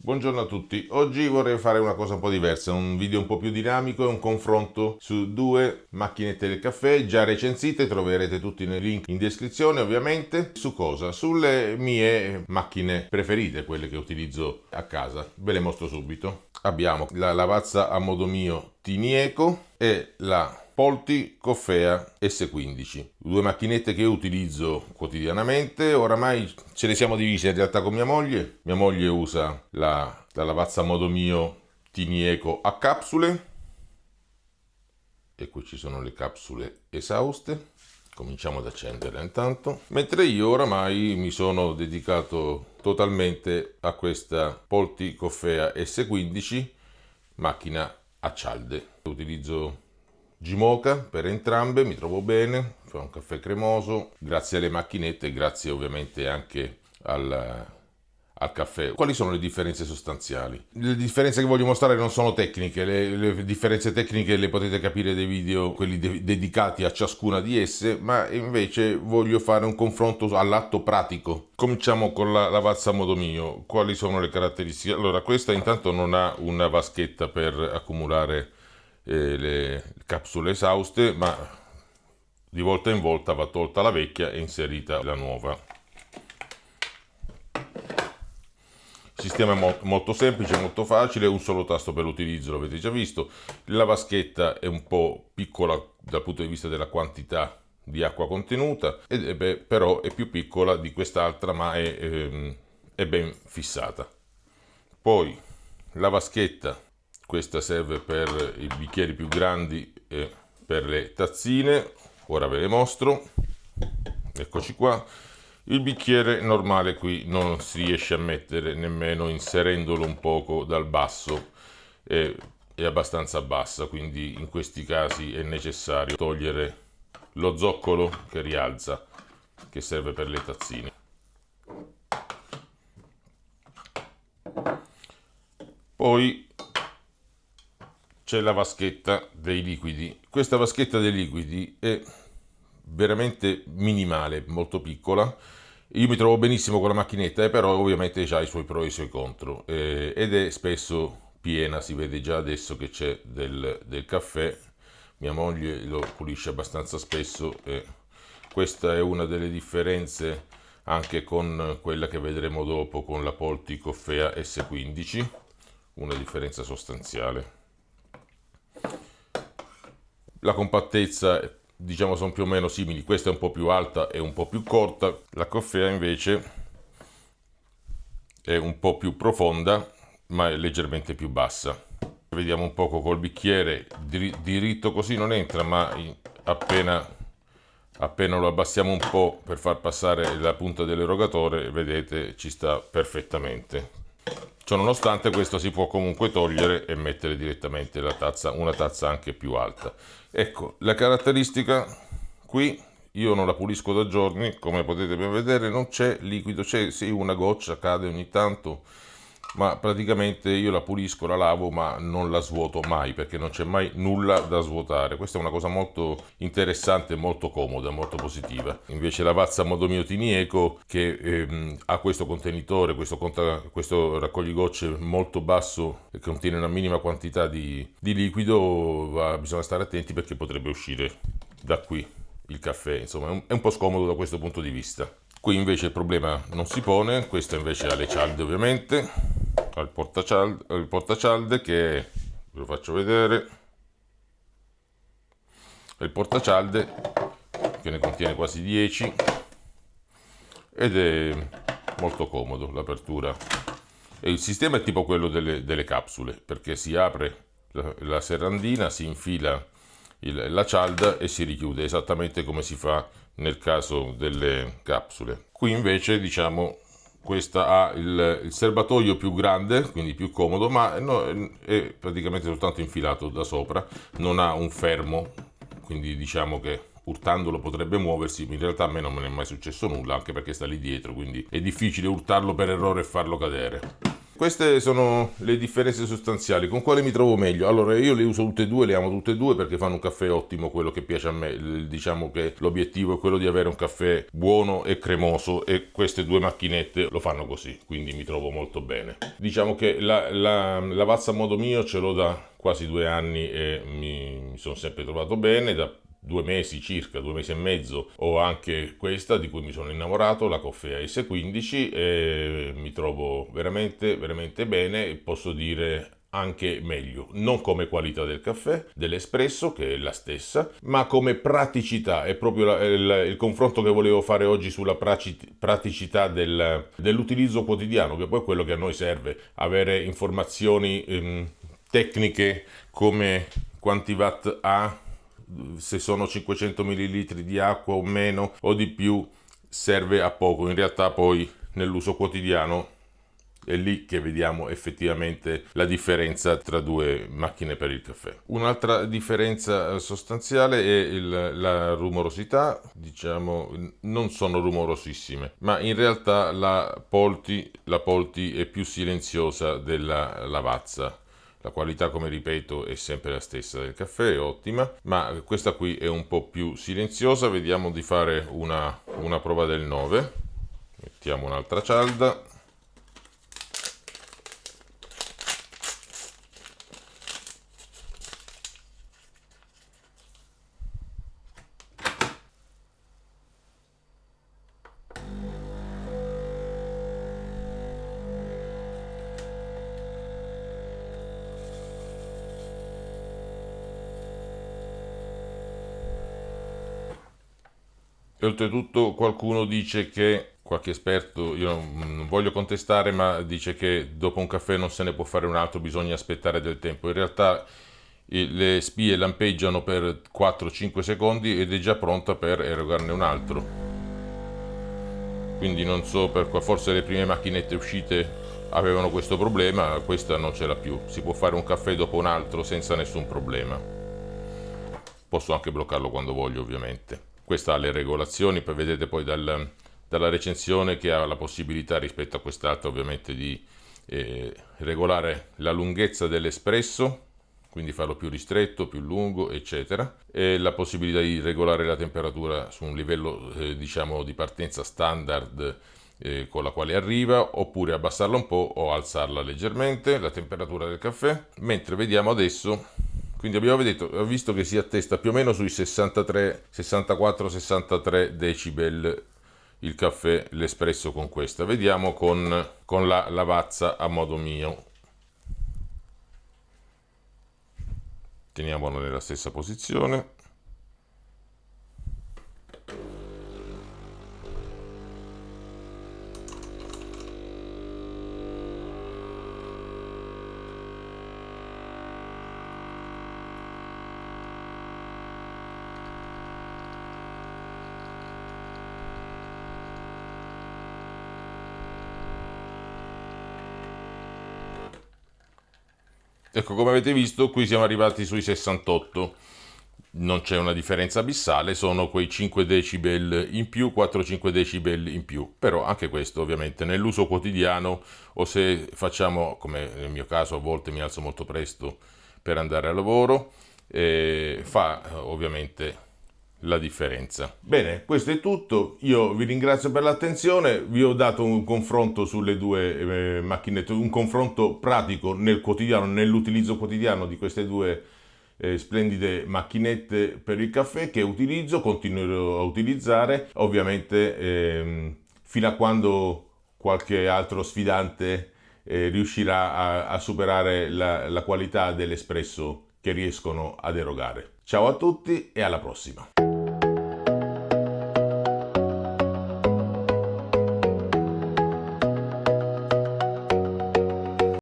Buongiorno a tutti, oggi vorrei fare una cosa un po' diversa, un video un po' più dinamico e un confronto su due macchinette del caffè già recensite, troverete tutti nei link in descrizione ovviamente. Su cosa? Sulle mie macchine preferite, quelle che utilizzo a casa, ve le mostro subito. Abbiamo la lavazza a modo mio Tinieco e la Polti Coffea S15, due macchinette che io utilizzo quotidianamente. Oramai ce ne siamo divise in realtà con mia moglie. Mia moglie usa la lavazza a modo mio Tinieco a capsule e qui ci sono le capsule esauste. Cominciamo ad accenderla intanto, mentre io oramai mi sono dedicato totalmente a questa Polti Coffea S15, macchina a cialde. Utilizzo Gimoka per entrambe, mi trovo bene, fa un caffè cremoso, grazie alle macchinette e grazie ovviamente anche al caffè. Quali sono le differenze sostanziali? Le differenze che voglio mostrare non sono tecniche, le differenze tecniche le potete capire dai video, quelli dedicati a ciascuna di esse, ma invece voglio fare un confronto all'atto pratico. Cominciamo con la lavazza a modo mio. Quali sono le caratteristiche? Allora, questa intanto non ha una vaschetta per accumulare le capsule esauste, ma di volta in volta va tolta la vecchia e inserita la nuova. Il sistema è molto semplice, molto facile, un solo tasto per l'utilizzo, lo avete già visto. La vaschetta è un po' piccola dal punto di vista della quantità di acqua contenuta, però è più piccola di quest'altra, ma è ben fissata. Poi la vaschetta, questa serve per i bicchieri più grandi e per le tazzine. Ora ve le mostro. Eccoci qua. Il bicchiere normale qui non si riesce a mettere nemmeno inserendolo un poco dal basso, è abbastanza bassa, quindi in questi casi è necessario togliere lo zoccolo che rialza, che serve per le tazzine. Poi c'è la vaschetta dei liquidi. Questa vaschetta dei liquidi è veramente minimale, molto piccola. Io mi trovo benissimo con la macchinetta, però ovviamente ha i suoi pro e i suoi contro, ed è spesso piena, si vede già adesso che c'è del caffè. Mia moglie lo pulisce abbastanza spesso e questa è una delle differenze anche con quella che vedremo dopo con la Polti Coffea S15, una differenza sostanziale. La compattezza, diciamo, sono più o meno simili, questa è un po' più alta e un po' più corta, la Coffea invece è un po' più profonda ma è leggermente più bassa. Vediamo un poco col bicchiere, diritto così non entra, ma appena lo abbassiamo un po' per far passare la punta dell'erogatore, vedete, ci sta perfettamente. Ciononostante questo si può comunque togliere e mettere direttamente la tazza, una tazza anche più alta. Ecco, la caratteristica qui, io non la pulisco da giorni, come potete ben vedere non c'è liquido, c'è sì una goccia, cade ogni tanto, ma praticamente io la pulisco, la lavo, ma non la svuoto mai, perché non c'è mai nulla da svuotare. Questa è una cosa molto interessante, molto comoda, molto positiva. Invece la lavazza a modo mio Tinieco, che ha questo contenitore, questo raccogligocce molto basso, che contiene una minima quantità di liquido, bisogna stare attenti perché potrebbe uscire da qui il caffè, insomma è un po' scomodo da questo punto di vista. Qui invece il problema non si pone, questa invece ha le cialde ovviamente, ha il portacialde che ve lo faccio vedere, è il portacialde che ne contiene quasi 10 ed è molto comodo l'apertura. E il sistema è tipo quello delle capsule, perché si apre la serrandina, si infila la cialda e si richiude, esattamente come si fa nel caso delle capsule. Qui invece, diciamo, questa ha il serbatoio più grande, quindi più comodo, ma è praticamente soltanto infilato da sopra, non ha un fermo, quindi diciamo che urtandolo potrebbe muoversi. In realtà a me non me ne è mai successo nulla, anche perché sta lì dietro, quindi è difficile urtarlo per errore e farlo cadere. Queste sono le differenze sostanziali. Con quale mi trovo meglio? Allora, io le uso tutte e due, le amo tutte e due perché fanno un caffè ottimo, quello che piace a me. Diciamo che l'obiettivo è quello di avere un caffè buono e cremoso e queste due macchinette lo fanno così, quindi mi trovo molto bene. Diciamo che la Lavazza a modo mio ce l'ho da quasi 2 anni e mi sono sempre trovato bene. Da 2 mesi circa, 2 mesi e mezzo, ho anche questa di cui mi sono innamorato, la Coffea S15, e mi trovo veramente, veramente bene e posso dire anche meglio, non come qualità del caffè, dell'espresso che è la stessa, ma come praticità. È proprio il confronto che volevo fare oggi sulla praticità dell'utilizzo quotidiano, che poi è quello che a noi serve, avere informazioni tecniche come quanti watt ha, se sono 500 ml di acqua o meno o di più, serve a poco. In realtà poi nell'uso quotidiano è lì che vediamo effettivamente la differenza tra due macchine per il caffè. Un'altra differenza sostanziale è la rumorosità. Diciamo, non sono rumorosissime, ma in realtà la Polti è più silenziosa della Lavazza. La qualità, come ripeto, è sempre la stessa del caffè, è ottima, ma questa qui è un po' più silenziosa. Vediamo di fare una prova del 9. Mettiamo un'altra cialda. E oltretutto qualcuno dice che, qualche esperto, io non voglio contestare, ma dice che dopo un caffè non se ne può fare un altro, bisogna aspettare del tempo. In realtà le spie lampeggiano per 4-5 secondi ed è già pronta per erogarne un altro. Quindi non so, forse le prime macchinette uscite avevano questo problema, questa non ce l'ha più. Si può fare un caffè dopo un altro senza nessun problema. Posso anche bloccarlo quando voglio, ovviamente. Questa ha le regolazioni, poi vedete poi dalla recensione che ha la possibilità rispetto a quest'altra ovviamente di regolare la lunghezza dell'espresso, quindi farlo più ristretto, più lungo, eccetera, e la possibilità di regolare la temperatura su un livello diciamo di partenza standard con la quale arriva, oppure abbassarla un po' o alzarla leggermente, la temperatura del caffè. Mentre vediamo adesso, quindi abbiamo visto che si attesta più o meno sui 64-63 decibel il caffè, l'espresso con questa. Vediamo con la Lavazza a modo mio. Teniamolo nella stessa posizione. Ecco, come avete visto, qui siamo arrivati sui 68. Non c'è una differenza abissale, sono quei 5 decibel in più, 4-5 decibel in più. Però anche questo ovviamente nell'uso quotidiano, o se facciamo, come nel mio caso a volte mi alzo molto presto per andare al lavoro, fa ovviamente la differenza. Bene, questo è tutto. Io vi ringrazio per l'attenzione. Vi ho dato un confronto sulle due macchinette, un confronto pratico nel quotidiano, nell'utilizzo quotidiano di queste due splendide macchinette per il caffè che utilizzo, continuerò a utilizzare, ovviamente fino a quando qualche altro sfidante riuscirà a superare la qualità dell'espresso che riescono ad erogare. Ciao a tutti e alla prossima!